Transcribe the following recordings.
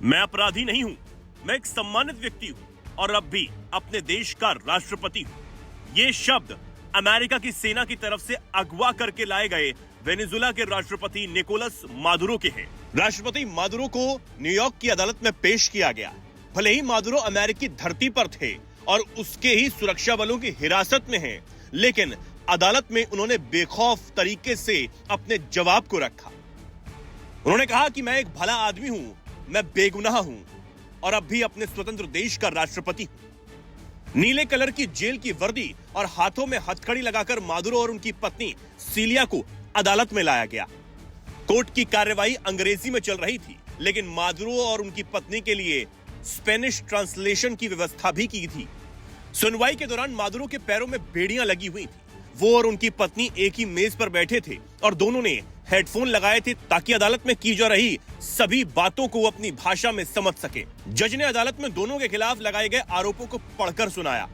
मैं अपराधी नहीं हूं, मैं एक सम्मानित व्यक्ति हूं और अब भी अपने देश का राष्ट्रपति हूं। ये शब्द अमेरिका की सेना की तरफ से अगवा करके लाए गए वेनेजुएला के राष्ट्रपति निकोलस मादुरो के हैं। राष्ट्रपति मादुरो को न्यूयॉर्क की अदालत में पेश किया गया। भले ही मादुरो अमेरिकी धरती पर थे और उसके ही सुरक्षा बलों की हिरासत में हैं, लेकिन अदालत में उन्होंने बेखौफ तरीके से अपने जवाब को रखा। उन्होंने कहा कि मैं एक भला आदमी हूं, मैं बेगुनाह हूं और अब भी अपने स्वतंत्र देश का राष्ट्रपति हूं। नीले कलर की जेल की वर्दी और हाथों में हथकड़ी लगाकर मादुरो और उनकी पत्नी सीलिया को अदालत में लाया गया। कोर्ट की कार्यवाही अंग्रेजी में चल रही थी, लेकिन मादुरो और उनकी पत्नी के लिए स्पेनिश ट्रांसलेशन की व्यवस्था भी की थी। सुनवाई के दौरान मादुरो के पैरों में बेड़ियां लगी हुई थी। वो और उनकी पत्नी एक ही मेज पर बैठे थे और दोनों ने हेडफोन लगाए थे ताकि अदालत में की जा रही सभी बातों को अपनी भाषा में समझ सके। जज ने अदालत में दोनों के खिलाफ लगाए गए आरोपों को पढ़कर सुनाया,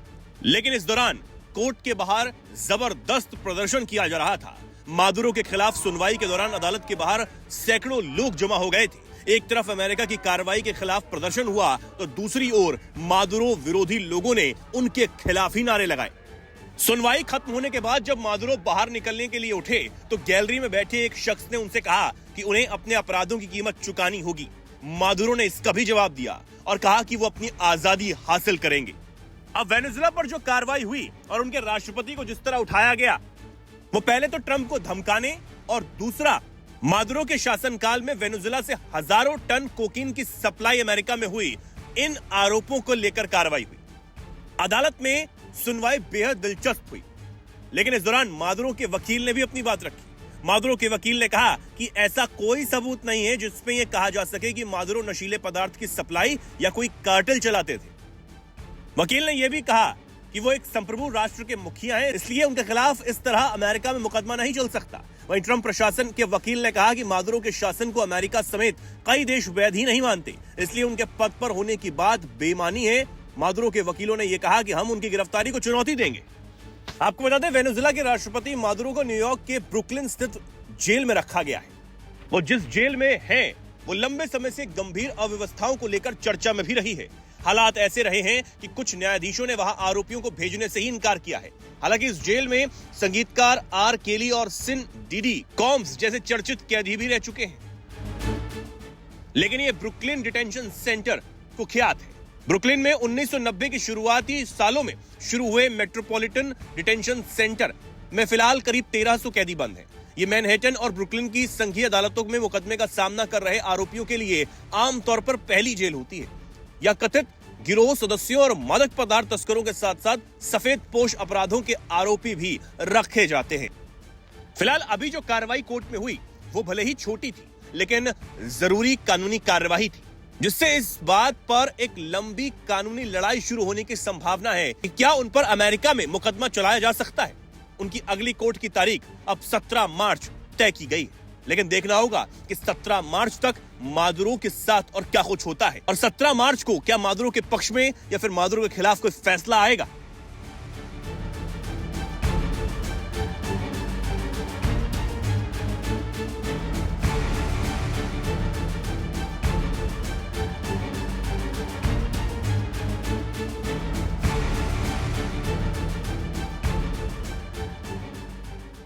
लेकिन इस दौरान कोर्ट के बाहर जबरदस्त प्रदर्शन किया जा रहा था। मादुरो के खिलाफ सुनवाई के दौरान अदालत के बाहर सैकड़ों लोग जमा हो गए थे। एक तरफ अमेरिका की कार्रवाई के खिलाफ प्रदर्शन हुआ तो दूसरी ओर मादुरो विरोधी लोगों ने उनके खिलाफ ही नारे लगाए। सुनवाई खत्म होने के बाद जब मादुरो बाहर निकलने के लिए उठे तो गैलरी में बैठे एक शख्स ने उनसे कहा कि उन्हें अपने अपराधों की कीमत चुकानी होगी। मादुरो ने इसका भी जवाब दिया और कहा कि वो अपनी आजादी हासिल करेंगे। अब वेनेजुएला पर जो कार्रवाई हुई और उनके राष्ट्रपति को जिस तरह उठाया गया, वो पहले तो ट्रंप को धमकाने और दूसरा मादुरो के शासनकाल में वेनेजुएला से हजारों टन कोकीन की सप्लाई अमेरिका में हुई, इन आरोपों को लेकर कार्रवाई हुई। अदालत में सुनवाई बेहद दिलचस्प हुई, लेकिन इस दौरान मादुरो के वकील ने भी अपनी बात रखी। मादुरो के वकील ने कहा कि ऐसा कोई सबूत नहीं है जिसमें यह कहा जा सके कि मादुरो नशीले पदार्थ की सप्लाई या कोई कार्टेल चलाते थे। वकील ने यह भी कहा कि वो एक संप्रभु राष्ट्र के मुखिया हैं, इसलिए उनके खिलाफ इस तरह अमेरिका में मुकदमा नहीं चल सकता। वहीं ट्रंप प्रशासन के वकील ने कहा कि मादुरो के शासन को अमेरिका समेत कई देश वैध ही नहीं मानते, इसलिए उनके पद पर होने की बात बेईमानी है। मादुरो के वकीलों ने यह कहा कि हम उनकी गिरफ्तारी को चुनौती देंगे। आपको बता दें, वेनेजुएला के राष्ट्रपति मादुरो को न्यूयॉर्क के ब्रुकलिन स्थित जेल में रखा गया है। वो जिस जेल में है वो लंबे समय से गंभीर अव्यवस्थाओं को लेकर चर्चा में भी रही है। हालात ऐसे रहे हैं कि कुछ न्यायाधीशों ने वहां आरोपियों को भेजने से ही इनकार किया है। हालांकि इस जेल में संगीतकार आर केली और सिन डीडी कॉम्स जैसे चर्चित कैदी भी रह चुके हैं, लेकिन ये ब्रुकलिन डिटेंशन सेंटर कुख्यात है। ब्रुकलिन में 1990 की शुरुआती सालों में शुरू हुए मेट्रोपॉलिटन डिटेंशन सेंटर में फिलहाल करीब 1300 कैदी बंद हैं। ये मैनहट्टन और ब्रुकलिन की संघीय अदालतों में मुकदमे का सामना कर रहे आरोपियों के लिए आमतौर पर पहली जेल होती है। यह कथित गिरोह सदस्यों और मादक पदार्थ तस्करों के साथ साथ सफेद पोश अपराधों के आरोपी भी रखे जाते हैं। फिलहाल अभी जो कार्रवाई कोर्ट में हुई वो भले ही छोटी थी, लेकिन जरूरी कानूनी कार्रवाई थी, जिससे इस बात पर एक लंबी कानूनी लड़ाई शुरू होने की संभावना है कि क्या उन पर अमेरिका में मुकदमा चलाया जा सकता है। उनकी अगली कोर्ट की तारीख अब 17 मार्च तय की गई है, लेकिन देखना होगा कि 17 मार्च तक मादुरो के साथ और क्या कुछ होता है और 17 मार्च को क्या मादुरो के पक्ष में या फिर मादुरो के खिलाफ कोई फैसला आएगा।